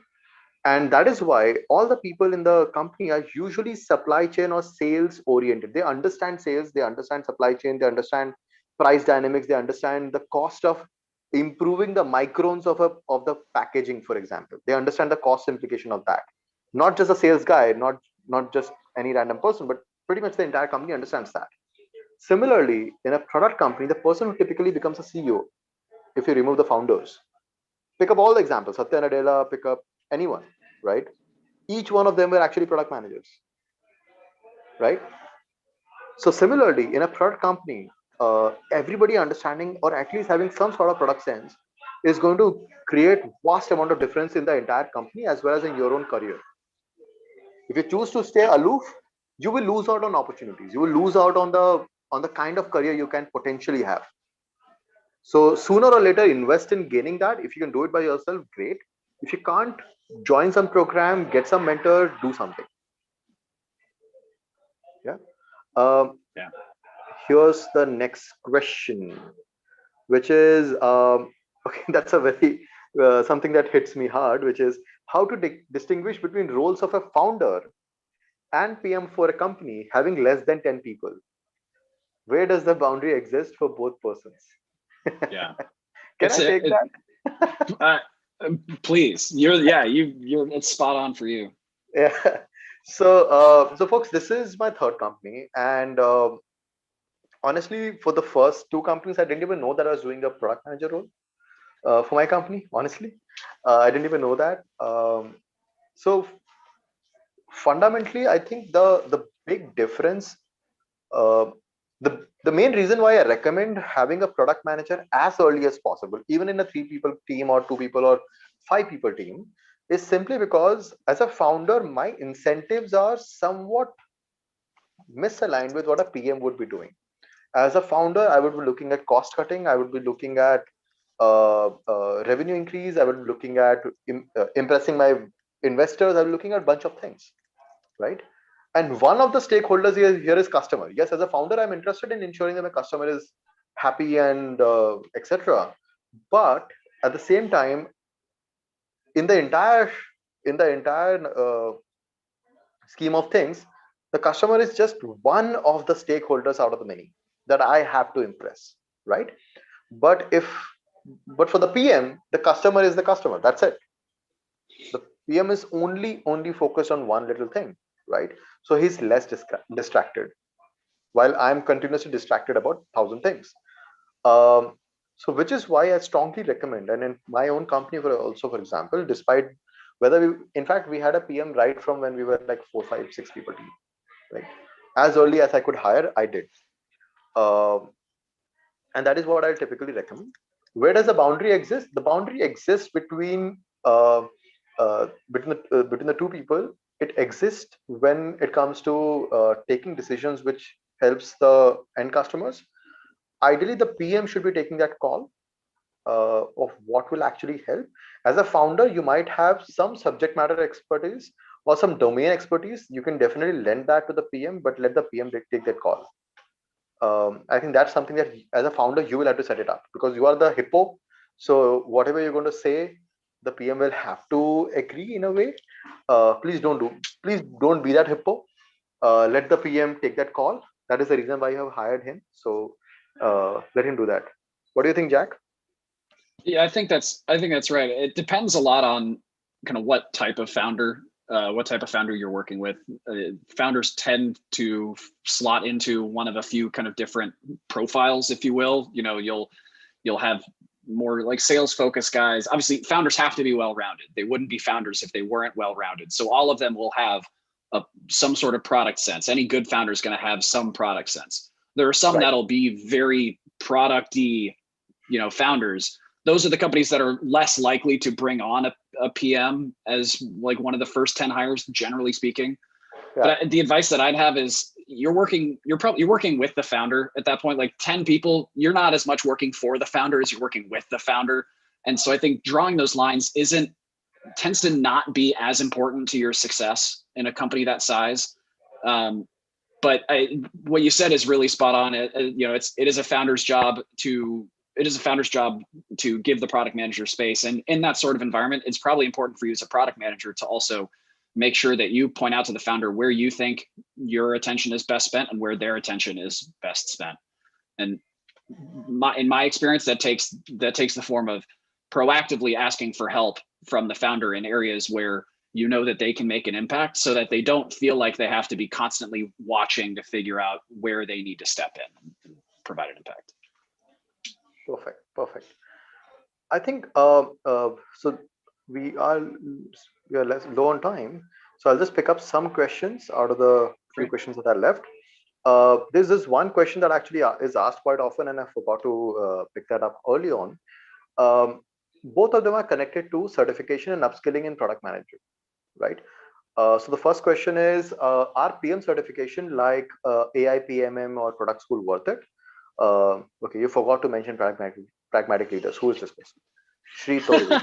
and that is why all the people in the company are usually supply chain or sales oriented. They understand sales, they understand supply chain, they understand price dynamics, they understand the cost of improving the microns of the packaging, for example. They understand the cost implication of that. Not just a sales guy, not just any random person, but pretty much the entire company understands that. Similarly, in a product company, the person who typically becomes a CEO, if you remove the founders, pick up all the examples, Satya Nadella, pick up anyone, right? Each one of them were actually product managers, right? So similarly, in a product company, everybody understanding or at least having some sort of product sense is going to create vast amount of difference in the entire company as well as in your own career. If you choose to stay aloof, you will lose out on opportunities. You will lose out on the kind of career you can potentially have. So sooner or later, invest in gaining that. If you can do it by yourself, great. If you can't, join some program, get some mentor, do something. Yeah. Yeah. Here's the next question, which is okay. That's a very something that hits me hard, which is how to distinguish between roles of a founder and PM for a company having less than 10 people. Where does the boundary exist for both persons? Yeah. Can I take that? Please, it's spot on for you. Yeah. So folks, this is my third company, and honestly, for the first two companies, I didn't even know that I was doing a product manager role for my company. Honestly, I didn't even know that. So fundamentally, I think the big difference, uh, the main reason why I recommend having a product manager as early as possible, even in a 3 people team or 2 people or 5 people team, is simply because as a founder, my incentives are somewhat misaligned with what a PM would be doing. As a founder, I would be looking at cost cutting. I would be looking at revenue increase. I would be looking at impressing my investors. I'm looking at a bunch of things, right? And one of the stakeholders here is customer. Yes, as a founder, I'm interested in ensuring that my customer is happy and etc. But at the same time, in the entire scheme of things, the customer is just one of the stakeholders out of the many that I have to impress, right? But but for the PM, the customer is the customer. That's it. The PM is only focused on one little thing, right? So he's less distracted, while I'm continuously distracted about 1,000 things. So which is why I strongly recommend, and in my own company for example, despite whether in fact we had a PM right from when we were like 4, 5, 6 people team, right? As early as I could hire, I did. Um, and that is what I typically recommend. Where does the boundary exist? The boundary exists between the 2 people. It exists when it comes to taking decisions which helps the end customers. Ideally, the PM should be taking that call of what will actually help. As a founder, you might have some subject matter expertise or some domain expertise. You can definitely lend that to the PM, but let the PM take that call. I think that's something that as a founder you will have to set it up, because you are the hippo. So whatever you're going to say, the PM will have to agree in a way. Please don't be that hippo. Let the PM take that call. That is the reason why you have hired him. So let him do that. What do you think, Jack? Yeah, I think that's right. It depends a lot on kind of what type of founder you're working with. Founders tend to slot into one of a few kind of different profiles, if you will. You know, you'll have more like sales focused guys. Obviously, founders have to be well rounded. They wouldn't be founders if they weren't well rounded. So all of them will have some sort of product sense. Any good founder is going to have some product sense. There are some Right. that'll be very producty, founders. Those are the companies that are less likely to bring on a PM as like one of the first 10 hires, generally speaking. Yeah. But the advice that I'd have is you're working with the founder at that point. Like 10 people, you're not as much working for the founder as you're working with the founder. And so I think drawing those lines tends to not be as important to your success in a company that size. But what you said is really spot on. It is a founder's job to give the product manager space. And in that sort of environment, it's probably important for you as a product manager to also make sure that you point out to the founder where you think your attention is best spent and where their attention is best spent. And in my experience, that takes the form of proactively asking for help from the founder in areas where you know that they can make an impact, so that they don't feel like they have to be constantly watching to figure out where they need to step in and provide an impact. Perfect. I think so. We are less low on time, so I'll just pick up some questions out of the few Great. questions that are left. There's this one question that actually is asked quite often, and I forgot to pick that up early on. Both of them are connected to certification and upskilling in product management, right? So the first question is, are PM certification like AIPMM or product school worth it? Okay, you forgot to mention pragmatic leaders. Who is this person? Shri Torvi.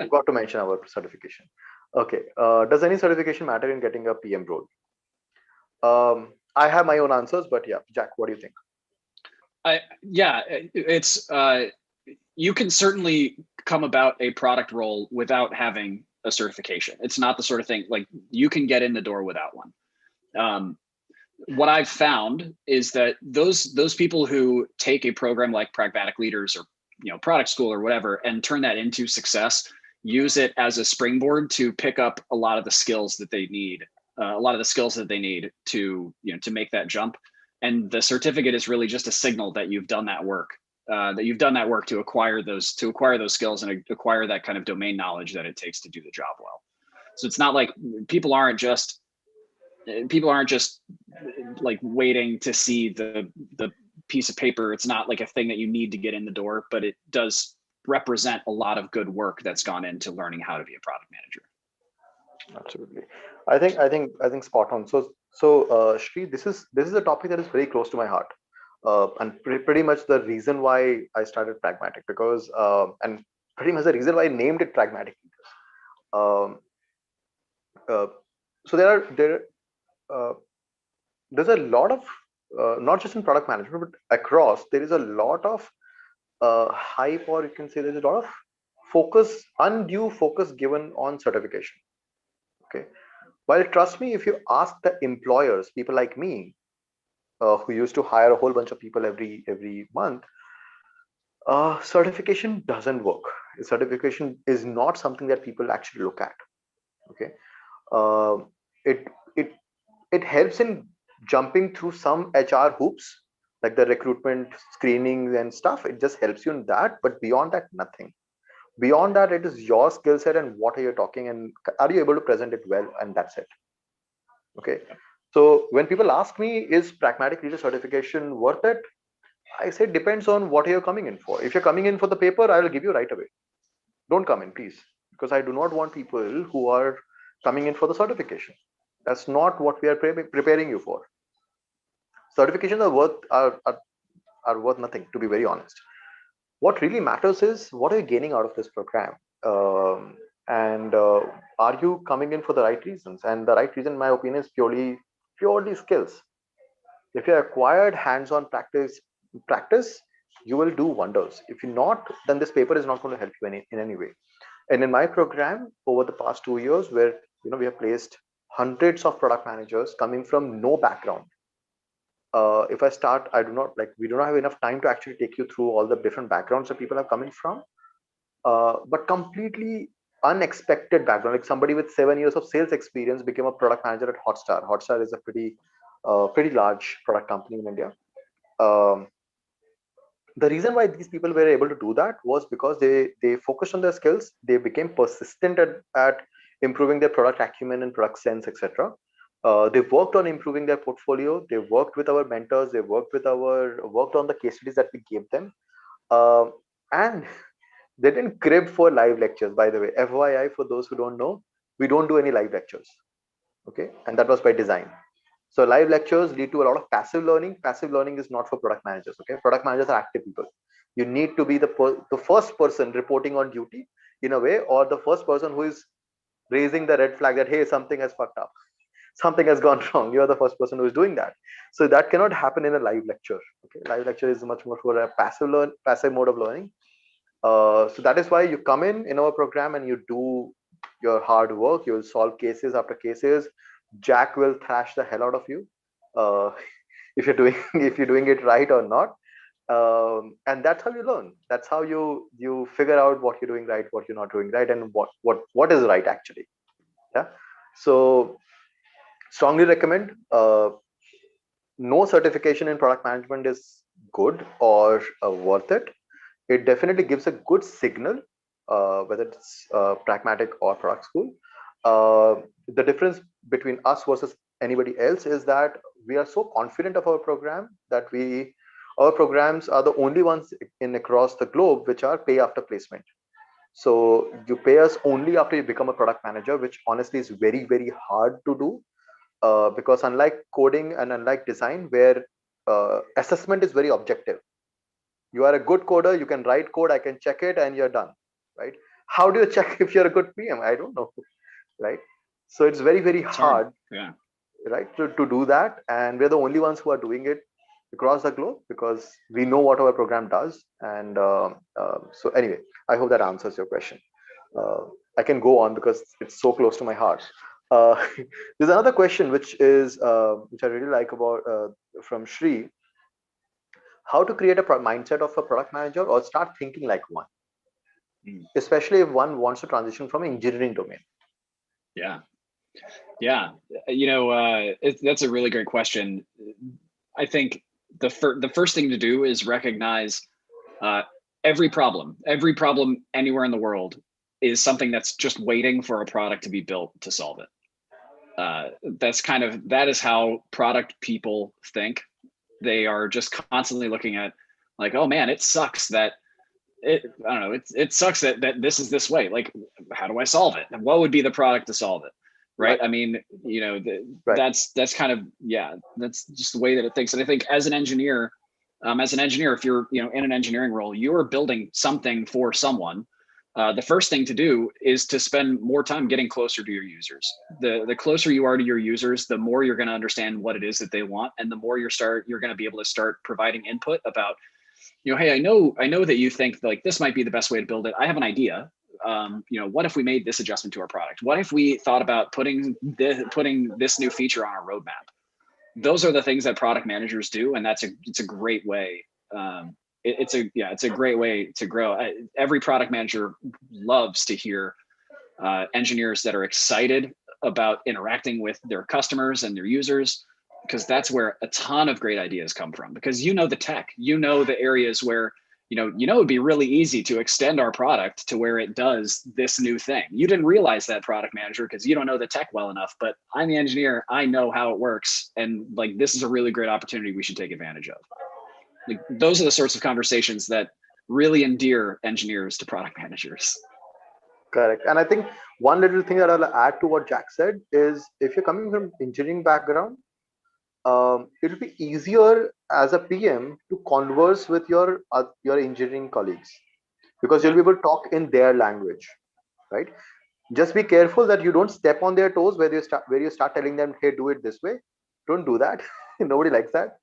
Forgot to mention our certification. Okay, does any certification matter in getting a PM role? I have my own answers, but yeah, Jack, what do you think? It's you can certainly come about a product role without having a certification. It's not the sort of thing like you can get in the door without one. What I've found is that those people who take a program like Pragmatic Leaders or product school or whatever and turn that into success, use it as a springboard to pick up a lot of the skills that they need, to make that jump. And the certificate is really just a signal that you've done that work, to acquire those skills and acquire that kind of domain knowledge that it takes to do the job well. So it's not like people aren't just like waiting to see the piece of paper. It's not like a thing that you need to get in the door, but it does represent a lot of good work that's gone into learning how to be a product manager. Absolutely. I think spot on. So Shri, this is a topic that is very close to my heart, and pretty much the reason why I started Pragmatic, because and pretty much the reason why I named it Pragmatic. So there's a lot of not just in product management but across, there is a lot of hype, or you can say there's a lot of undue focus given on certification. Okay, well, trust me, if you ask the employers, people like me, who used to hire a whole bunch of people every month, certification doesn't work. Certification is not something that people actually look at. Okay, it it it helps in jumping through some HR hoops, like the recruitment screenings and stuff. It just helps you in that, but beyond that, nothing. Beyond that, it is your skill set and what are you talking, and are you able to present it well, and that's it. Okay, so when people ask me, is Pragmatic Leader certification worth it, I say it depends on what you're coming in for. If you're coming in for the paper, I will give you right away. Don't come in, please, because I do not want people who are coming in for the certification. That's not what we are preparing you for. Certifications are worth nothing, to be very honest. What really matters is what are you gaining out of this program, and are you coming in for the right reasons? And the right reason, in my opinion, is purely skills. If you acquired hands-on practice, you will do wonders. If you're not, then this paper is not going to help you in any way. And in my program over the past 2 years, where we have placed hundreds of product managers coming from no background. If I start, I do not like we do not have enough time to actually take you through all the different backgrounds that people are coming from, but completely unexpected background. Like somebody with 7 years of sales experience became a product manager at Hotstar. Hotstar is a pretty large product company in India. Um, the reason why these people were able to do that was because they focused on their skills. They became persistent at improving their product acumen and product sense, etc. They worked on improving their portfolio. They worked with our mentors. They worked on the case studies that we gave them. And they didn't crib for live lectures, by the way. FYI, for those who don't know, we don't do any live lectures. Okay, and that was by design. So live lectures lead to a lot of passive learning. Passive learning is not for product managers. Okay, product managers are active people. You need to be the first person reporting on duty in a way, or the first person who is raising the red flag that hey, something has fucked up, something has gone wrong. You are the first person who is doing that. So that cannot happen in a live lecture. Okay, live lecture is much more for a passive mode of learning. So that is why you come in our program and you do your hard work. You will solve cases after cases. Jack will thrash the hell out of you uh, if you're doing if you're doing it right or not. And that's how you learn. That's how you figure out what you're doing right, what you're not doing right, and what is right actually. Yeah. So strongly recommend. No certification in product management is good or worth it. It definitely gives a good signal, whether it's pragmatic or product school. The difference between us versus anybody else is that we are so confident of our program that our programs are the only ones in across the globe which are pay after placement. So you pay us only after you become a product manager, which honestly is very, very hard to do, because unlike coding and unlike design, where assessment is very objective. You are a good coder, you can write code, I can check it and you're done, right? How do you check if you're a good PM? I don't know, right? So it's very, very It's hard. hard, Yeah. right, to do that. And we're the only ones who are doing it across the globe because we know what our program does. And so anyway, I hope that answers your question. uh, I can go on because it's so close to my heart. uh, there's another question which I really like about from Shri. How to create a mindset of a product manager or start thinking like one, Mm. especially if one wants to transition from engineering domain. Yeah. Yeah. That's a really great question. I think the first thing to do is recognize every problem anywhere in the world is something that's just waiting for a product to be built to solve it. That is how product people think. They are just constantly looking at like, oh man, it sucks that I don't know. It sucks that this is this way. Like, how do I solve it? And what would be the product to solve it? Right. I mean, Right. that's kind of, yeah, that's just the way that it thinks. And I think as an engineer, if you're, in an engineering role, you are building something for someone. The first thing to do is to spend more time getting closer to your users. The closer you are to your users, the more you're going to understand what it is that they want, and the more you're going to be able to start providing input about, hey, I know that you think like this might be the best way to build it. I have an idea. What if we made this adjustment to our product? What if we thought about putting this new feature on our roadmap? Those are the things that product managers do, and it's a great way. It's a great way to grow. Every product manager loves to hear engineers that are excited about interacting with their customers and their users, because that's where a ton of great ideas come from. Because the tech, the areas where it'd be really easy to extend our product to where it does this new thing. You didn't realize that, product manager, because you don't know the tech well enough, but I'm the engineer, I know how it works, and like this is a really great opportunity we should take advantage of. Like, those are the sorts of conversations that really endear engineers to product managers. Correct. And I think one little thing that I'll add to what Jack said is, if you're coming from engineering background, it'll be easier as a PM to converse with your engineering colleagues, because you'll be able to talk in their language, right? Just be careful that you don't step on their toes where you start telling them, hey, do it this way. Don't do that. Nobody likes that.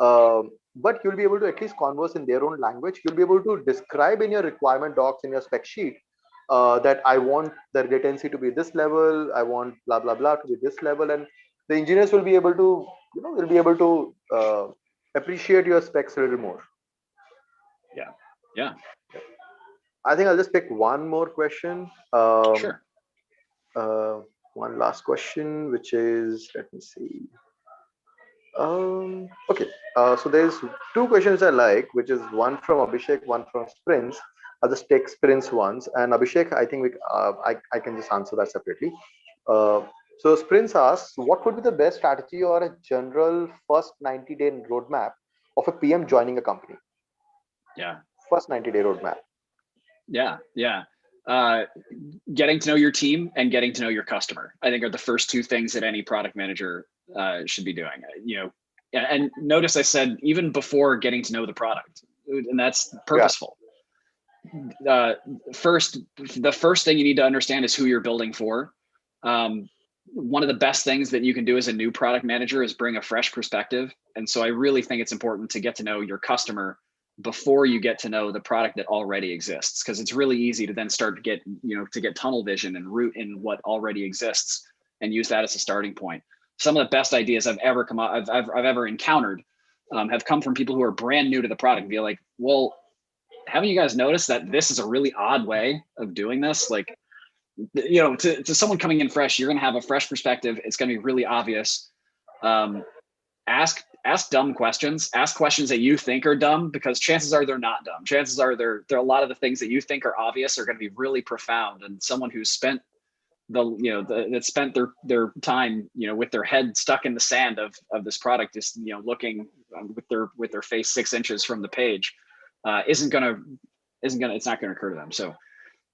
But you'll be able to at least converse in their own language. You'll be able to describe in your requirement docs, in your spec sheet, that I want the latency to be this level, I want blah blah blah to be this level, and the engineers will be able to, will be able to appreciate your specs a little more. Yeah. I think I'll just pick one more question. Sure. One last question, which is, let me see. Okay. So there's two questions I like, which is one from Abhishek, one from Sprints. I'll just take Sprints ones. And Abhishek, I think I can just answer that separately. So Sprints asks, what would be the best strategy or a general first 90-day roadmap of a PM joining a company? Yeah. First 90-day roadmap. Yeah. Getting to know your team and getting to know your customer, I think, are the first two things that any product manager should be doing. And notice I said even before getting to know the product, and that's purposeful. Yeah. The first thing you need to understand is who you're building for. One of the best things that you can do as a new product manager is bring a fresh perspective. And so I really think it's important to get to know your customer before you get to know the product that already exists, because it's really easy to then start to get tunnel vision and root in what already exists and use that as a starting point. Some of the best ideas I've ever encountered have come from people who are brand new to the product and be like, well, haven't you guys noticed that this is a really odd way of doing this? Like, to someone coming in fresh, you're going to have a fresh perspective. It's going to be really obvious. Ask dumb questions. Ask questions that you think are dumb, because chances are they're not dumb. Chances are they're a lot of the things that you think are obvious are going to be really profound. And someone who's spent spent their time, with their head stuck in the sand of this product, just looking with their face 6 inches from the page, it's not going to occur to them. So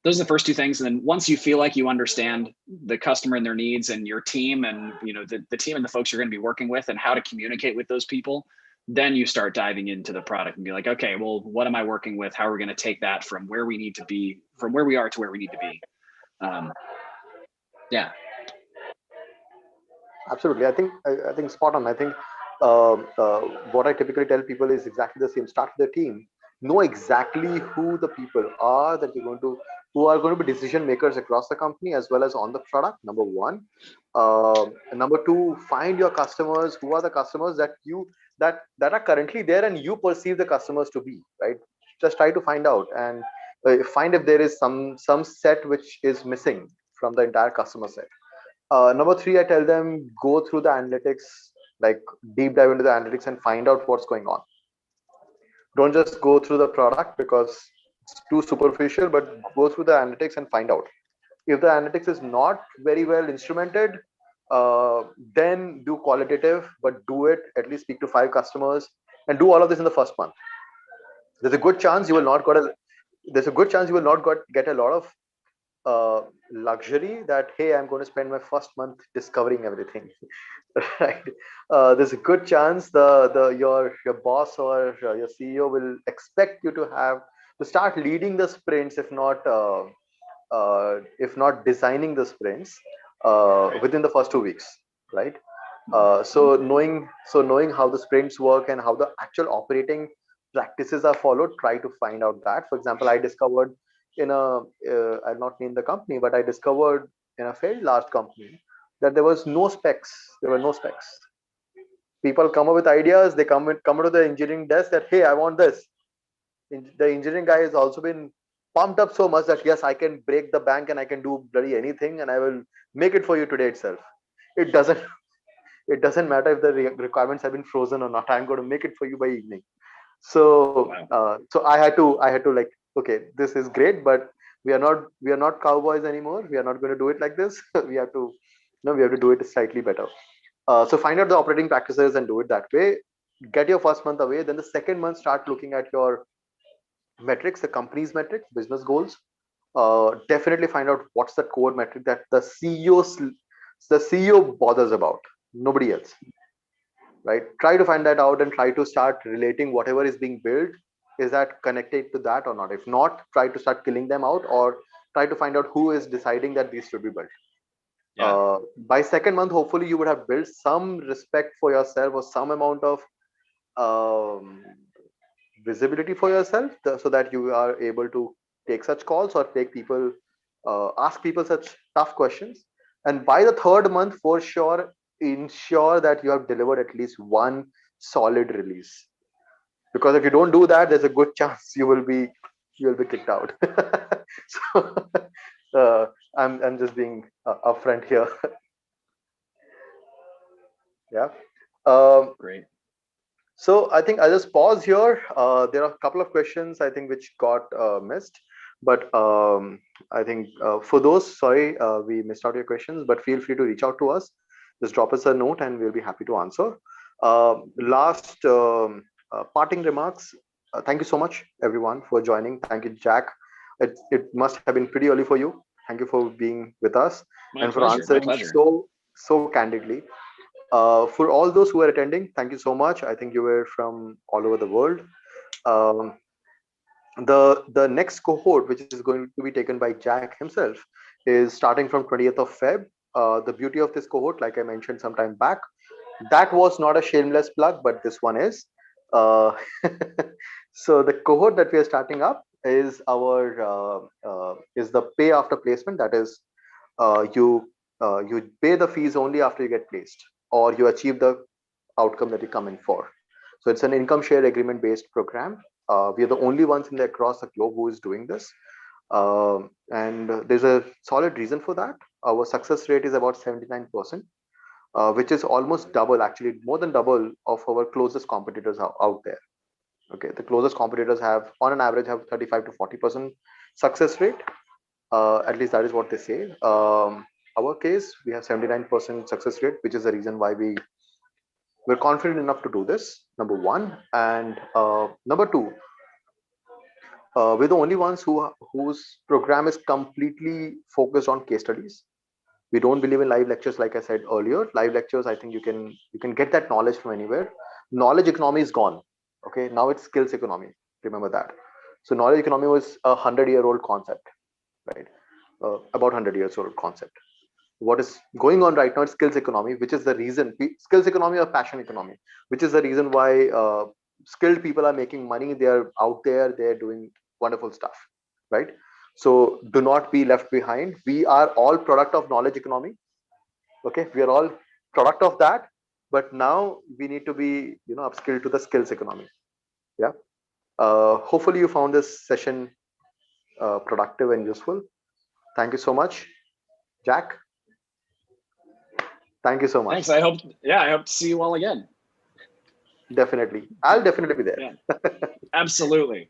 those are the first two things. And then once you feel like you understand the customer and their needs and your team and the team and the folks you're going to be working with and how to communicate with those people, then you start diving into the product and be like, okay, well, what am I working with? How are we going to take that from where we are to where we need to be? Yeah. Absolutely. I think spot on. I think what I typically tell people is exactly the same. Start with the team. Know exactly who the people are who are going to be decision makers across the company as well as on the product. Number one. Number two, find your customers. Who are the customers that are currently there and you perceive the customers to be, right? Just try to find out and find if there is some set which is missing from the entire customer set. Number three, I tell them go through the analytics, like deep dive into the analytics and find out what's going on. Don't just go through the product because it's too superficial, but go through the analytics and find out. If the analytics is not very well instrumented, then do qualitative, but do it, at least speak to 5 customers and do all of this in the first month. There's a good chance you will not get a lot of luxury that, hey, I'm going to spend my first month discovering everything. Right? There's a good chance your boss or your CEO will expect you to start leading the sprints, if not designing the sprints within the first 2 weeks, right? So knowing how the sprints work and how the actual operating practices are followed, try to find out that. For example, I discovered I'll not name the company, but I discovered in a fairly large company that there were no specs. People come up with ideas. They come to the engineering desk that, hey, I want this. The engineering guy has also been pumped up so much that, yes, I can break the bank and I can do bloody anything and I will make it for you today itself. It doesn't matter if the requirements have been frozen or not. I'm going to make it for you by evening. So so I had to like, okay, this is great, but we are not cowboys anymore. We are not going to do it like this. we have to do it slightly better. So find out the operating practices and do it that way. Get your first month away. Then the second month, start looking at your metrics, the company's metrics, business goals. Definitely find out what's the core metric that the CEO bothers about, nobody else. Right? Try to find that out and try to start relating whatever is being built. Is that connected to that or not? If not, try to start killing them out or try to find out who is deciding that these should be built. By second month, hopefully you would have built some respect for yourself or some amount of visibility for yourself, so that you are able to take such calls or take people, ask people such tough questions. And by the third month, for sure, ensure that you have delivered at least one solid release. Because if you don't do that, there's a good chance you'll be kicked out. So I'm just being upfront here. Yeah. Great. So I think I'll just pause here. There are a couple of questions I think which got missed, but I think for those, sorry, we missed out your questions, but feel free to reach out to us. Just drop us a note and we'll be happy to answer. Last parting remarks. Thank you so much, everyone, for joining. Thank you, Jack. It must have been pretty early for you. Thank you for being with us and for answering so candidly. For all those who are attending, thank you so much. I think you were from all over the world. The next cohort, which is going to be taken by Jack himself, is starting from 20th of Feb. The beauty of this cohort, like I mentioned some time back, that was not a shameless plug, but this one is. So the cohort that we are starting up is is the pay after placement. That is, you pay the fees only after you get placed, or you achieve the outcome that you come in for. So it's an income share agreement based program. We are the only ones across the globe who is doing this. And there's a solid reason for that. Our success rate is about 79%, which is almost double, actually more than double of our closest competitors out there. Okay, the closest competitors have, on an average, have 35 to 40% success rate. At least that is what they say. Our case, we have 79% success rate, which is the reason why we're confident enough to do this, number one. And number two, we're the only ones whose program is completely focused on case studies. We don't believe in live lectures, like I said earlier. Live lectures, I think you can get that knowledge from anywhere. Knowledge economy is gone. Okay, now it's skills economy. Remember that. So knowledge economy was a 100-year-old concept, right? About 100 years old concept. What is going on right now is skills economy, which is the reason, skills economy or passion economy, which is the reason why skilled people are making money. They're out there, they're doing wonderful stuff, right? So do not be left behind. We are all product of knowledge economy. Okay, we are all product of that, but now we need to be, upskilled to the skills economy. Yeah. Hopefully you found this session productive and useful. Thank you so much, Jack. Thank you so much. Thanks. I hope to see you all again. Definitely. I'll definitely be there. Yeah. Absolutely.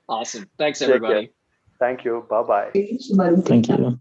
Awesome. Thanks, everybody. Thank you. Bye-bye. Thank you.